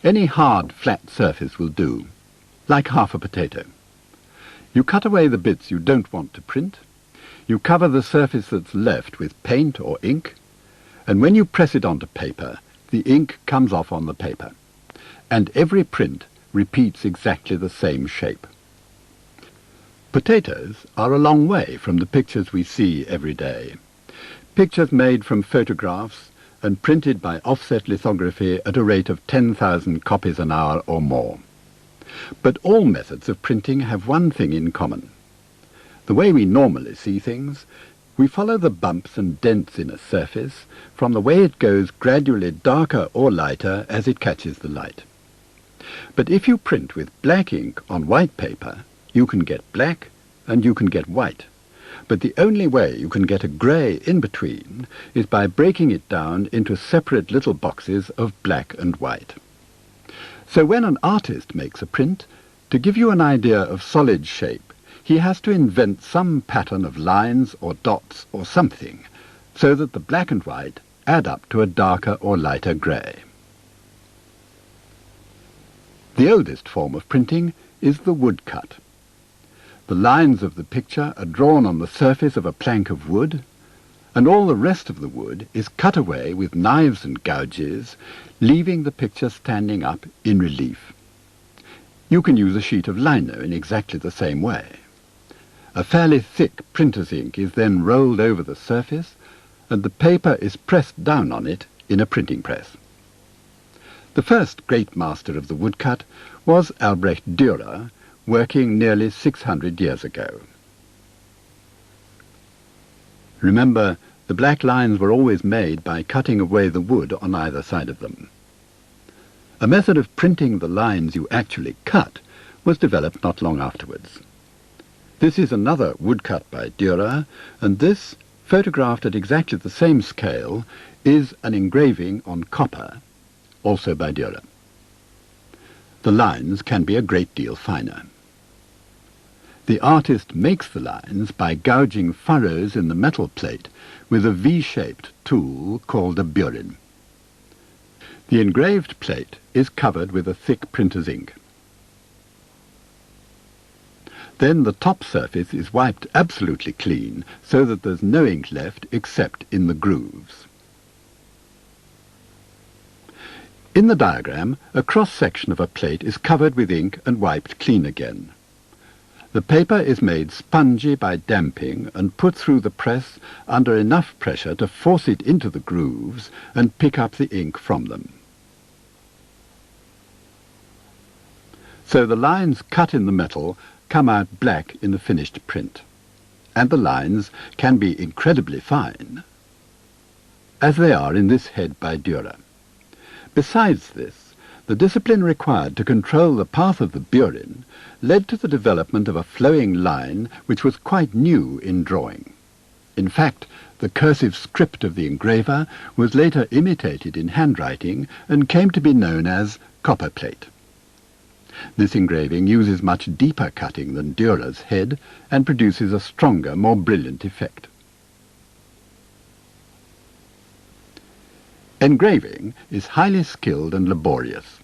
Any hard, flat surface will do, like half a potato. You cut away the bits you don't want to print, you cover the surface that's left with paint or ink, and when you press it onto paper, the ink comes off on the paper, and every print repeats exactly the same shape. Potatoes are a long way from the pictures we see every day. Pictures made from photographs and printed by offset lithography at a rate of 10,000 copies an hour or more. But all methods of printing have one thing in common. The way we normally see things, we follow the bumps and dents in a surface from the way it goes gradually darker or lighter as it catches the light. But if you print with black ink on white paper, you can get black and you can get white. But the only way you can get a grey in between is by breaking it down into separate little boxes of black and white. So when an artist makes a print, to give you an idea of solid shape, he has to invent some pattern of lines or dots or something, so that the black and white add up to a darker or lighter grey. The oldest form of printing is the woodcut. The lines of the picture are drawn on the surface of a plank of wood, and all the rest of the wood is cut away with knives and gouges, leaving the picture standing up in relief. You can use a sheet of lino in exactly the same way. A fairly thick printer's ink is then rolled over the surface, and the paper is pressed down on it in a printing press. The first great master of the woodcut was Albrecht Dürer, working nearly 600 years ago. Remember, the black lines were always made by cutting away the wood on either side of them. A method of printing the lines you actually cut was developed not long afterwards. This is another woodcut by Dürer, and this, photographed at exactly the same scale, is an engraving on copper, also by Dürer. The lines can be a great deal finer. The artist makes the lines by gouging furrows in the metal plate with a V-shaped tool called a burin. The engraved plate is covered with a thick printer's ink. Then the top surface is wiped absolutely clean so that there's no ink left except in the grooves. In the diagram, a cross-section of a plate is covered with ink and wiped clean again. The paper is made spongy by damping and put through the press under enough pressure to force it into the grooves and pick up the ink from them. So the lines cut in the metal come out black in the finished print, and the lines can be incredibly fine, as they are in this head by Dürer. Besides this, the discipline required to control the path of the burin led to the development of a flowing line which was quite new in drawing. In fact, the cursive script of the engraver was later imitated in handwriting and came to be known as copperplate. This engraving uses much deeper cutting than Dürer's head and produces a stronger, more brilliant effect. Engraving is highly skilled and laborious.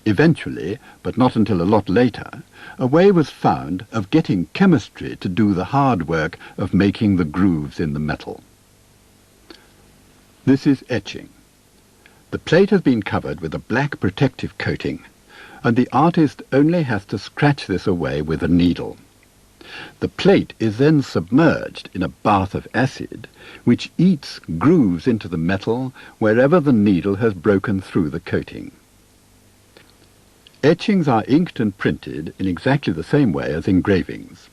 Eventually, but not until a lot later, a way was found of getting chemistry to do the hard work of making the grooves in the metal. This is etching. The plate has been covered with a black protective coating, and the artist only has to scratch this away with a needle. The plate is then submerged in a bath of acid, which eats grooves into the metal wherever the needle has broken through the coating. Etchings are inked and printed in exactly the same way as engravings.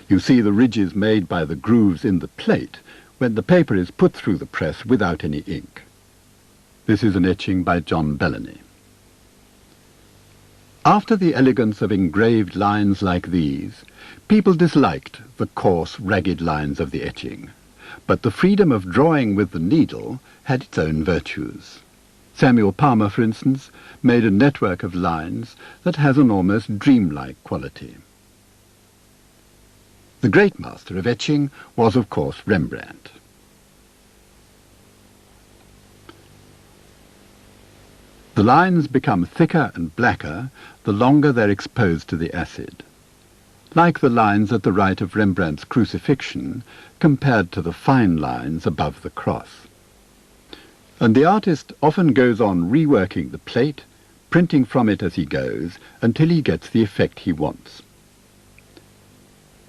You see the ridges made by the grooves in the plate when the paper is put through the press without any ink. This is an etching by John Bellamy. After the elegance of engraved lines like these, people disliked the coarse, ragged lines of the etching, but the freedom of drawing with the needle had its own virtues. Samuel Palmer, for instance, made a network of lines that has an almost dreamlike quality. The great master of etching was, of course, The lines become thicker and blacker the longer they're exposed to the acid, like the lines at the right of Rembrandt's Crucifixion compared to the fine lines above the cross. And the artist often goes on reworking the plate, printing from it as he goes, until he gets the effect he wants.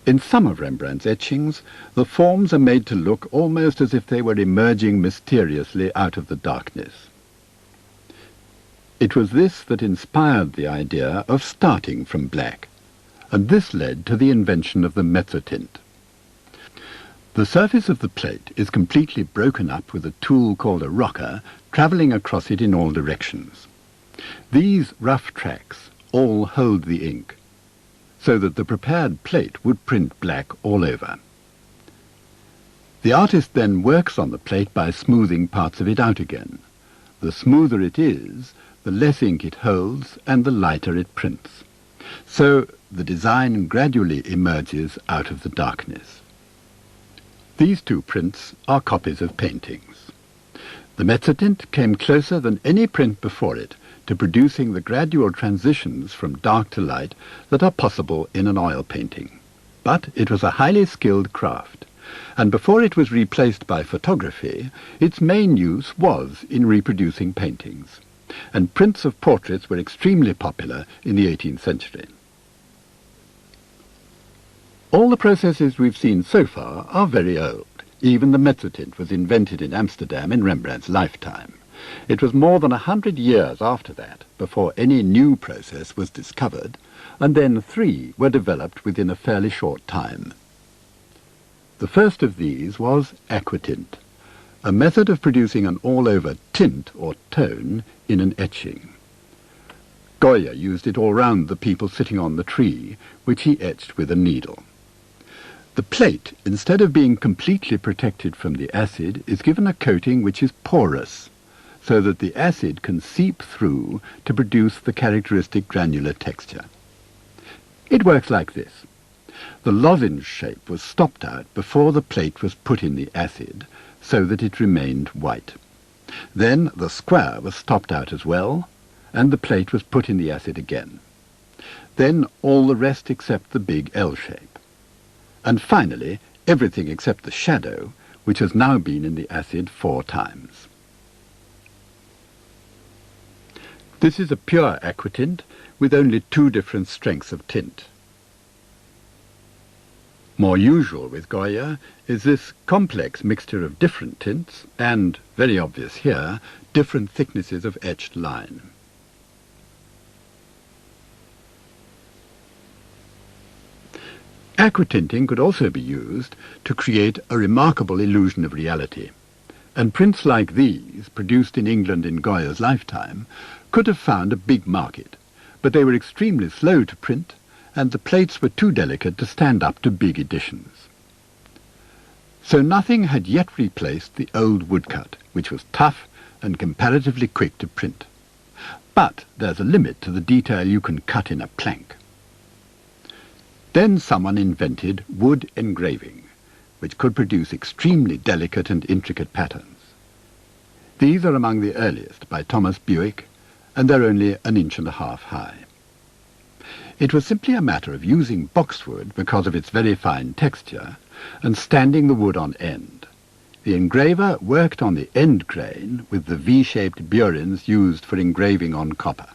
In some of Rembrandt's etchings, the forms are made to look almost as if they were emerging mysteriously out of the darkness. It was this that inspired the idea of starting from black, and this led to the invention of the mezzotint. The surface of the plate is completely broken up with a tool called a rocker, travelling across it in all directions. These rough tracks all hold the ink, so that the prepared plate would print black all over. The artist then works on the plate by smoothing parts of it out again. The smoother it is, the less ink it holds and the lighter it prints. So the design gradually emerges out of the darkness. These two prints are copies of paintings. The mezzotint came closer than any print before it to producing the gradual transitions from dark to light that are possible in an oil painting. But it was a highly skilled craft, and before it was replaced by photography, its main use was in reproducing paintings, and prints of portraits were extremely popular in the 18th century. All the processes we've seen so far are very old. Even the mezzotint was invented in Amsterdam in Rembrandt's lifetime. It was more than 100 years after that before any new process was discovered, and then 3 were developed within a fairly short time. The first of these was aquatint, a method of producing an all-over tint or tone in an etching. Goya used it all round the people sitting on the tree, which he etched with a needle. The plate, instead of being completely protected from the acid, is given a coating which is porous, so that the acid can seep through to produce the characteristic granular texture. It works like this. The lozenge shape was stopped out before the plate was put in the acid, so that it remained white. Then the square was stopped out as well, and the plate was put in the acid again. Then all the rest except the big L shape. And finally, everything except the shadow, which has now been in the acid 4 times. This is a pure aquatint with only 2 different strengths of tint. More usual with Goya is this complex mixture of different tints and, very obvious here, different thicknesses of etched line. Aquatinting could also be used to create a remarkable illusion of reality, and prints like these, produced in England in Goya's lifetime, could have found a big market, but they were extremely slow to print, and the plates were too delicate to stand up to big editions. So nothing had yet replaced the old woodcut, which was tough and comparatively quick to print. But there's a limit to the detail you can cut in a plank. Then someone invented wood engraving, which could produce extremely delicate and intricate patterns. These are among the earliest, by Thomas Buick, and they're only 1.5 inches high. It was simply a matter of using boxwood because of its very fine texture, and standing the wood on end. The engraver worked on the end grain with the V-shaped burins used for engraving on copper.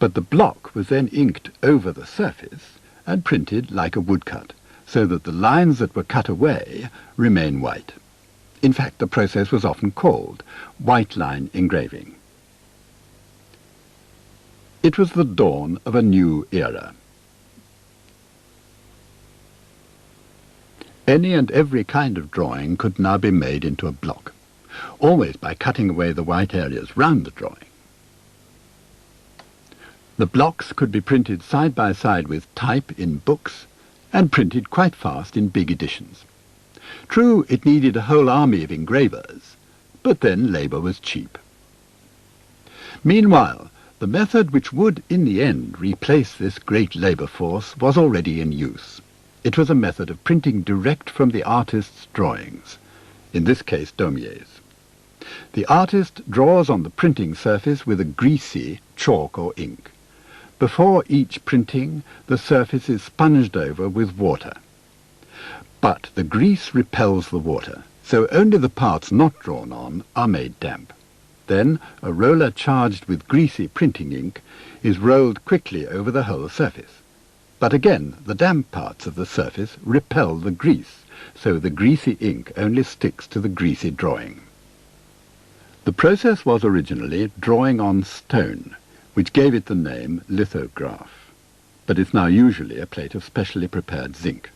But the block was then inked over the surface and printed like a woodcut, so that the lines that were cut away remain white. In fact, the process was often called white line engraving. It was the dawn of a new era. Any and every kind of drawing could now be made into a block, always by cutting away the white areas round the drawing. The blocks could be printed side by side with type in books and printed quite fast in big editions. True, it needed a whole army of engravers, but then labour was cheap. Meanwhile, the method which would, in the end, replace this great labour force was already in use. It was a method of printing direct from the artist's drawings, in this case Daumier's. The artist draws on the printing surface with a greasy chalk or ink. Before each printing, the surface is sponged over with water. But the grease repels the water, so only the parts not drawn on are made damp. Then a roller charged with greasy printing ink is rolled quickly over the whole surface. But again, the damp parts of the surface repel the grease, so the greasy ink only sticks to the greasy drawing. The process was originally drawing on stone, which gave it the name lithograph, but is now usually a plate of specially prepared zinc.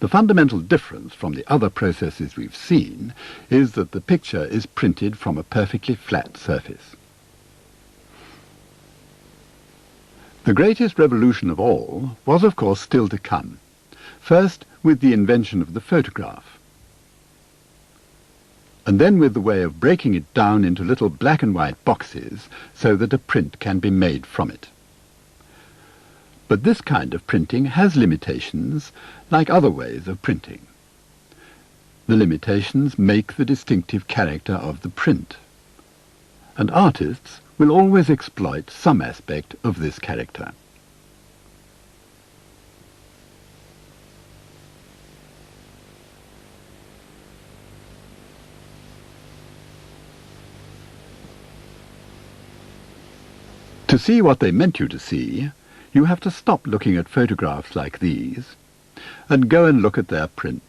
The fundamental difference from the other processes we've seen is that the picture is printed from a perfectly flat surface. The greatest revolution of all was, of course, still to come, first with the invention of the photograph, and then with the way of breaking it down into little black and white boxes so that a print can be made from it. But this kind of printing has limitations, like other ways of printing. The limitations make the distinctive character of the print, and artists will always exploit some aspect of this character. To see what they meant you to see, you have to stop looking at photographs like these and go and look at their print.